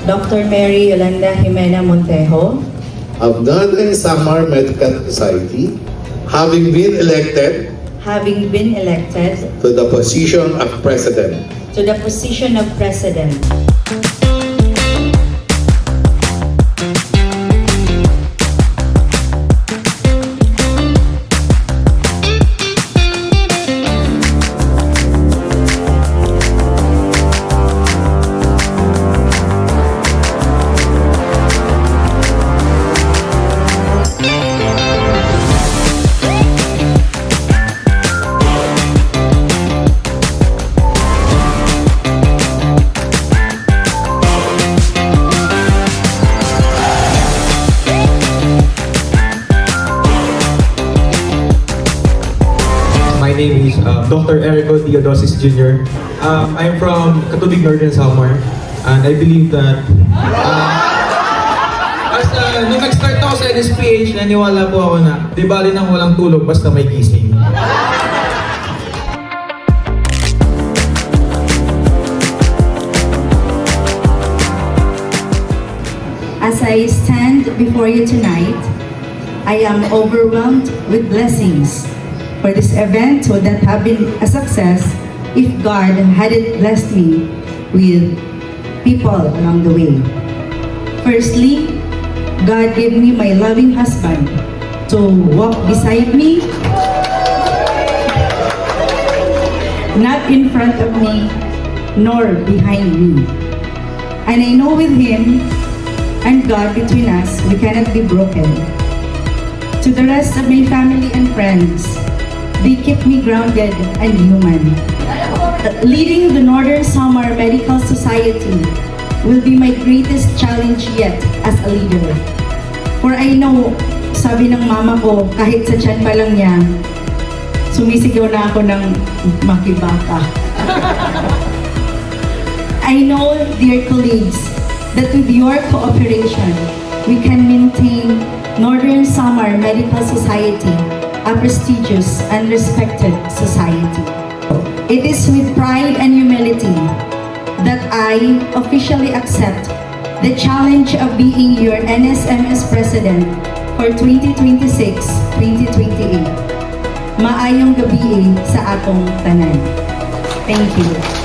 Dr. Mary Yolanda Jimena Montejo, of Northern Samar Medical Society, having been elected having been elected to the position of President. to the position of President. My name is Dr. Erico Theodosis Jr. I'm from Katubig, Northern Samar, and I believe that nung nag-start ako sa NSPH, naniwala po ako na di bali nang walang tulog basta may gising. As I stand before you tonight, I am overwhelmed with blessings. For this event would not have been a success if God hadn't blessed me with people along the way. Firstly, God gave me my loving husband to walk beside me, not in front of me, nor behind me. And I know with Him and God between us, we cannot be broken. To the rest of my family and friends, they keep me grounded and human. Leading the Northern Samar Medical Society will be my greatest challenge yet as a leader. For I know, sabi ng mama ko, kahit sa tiyan pa lang niya, sumisigaw na ako ng makibaka. I know, dear colleagues, that with your cooperation, we can maintain Northern Samar Medical Society, a prestigious and respected society. It is with pride and humility that I officially accept the challenge of being your NSMS President for 2026-2028. Maayong gabi sa atong tanan. Thank you.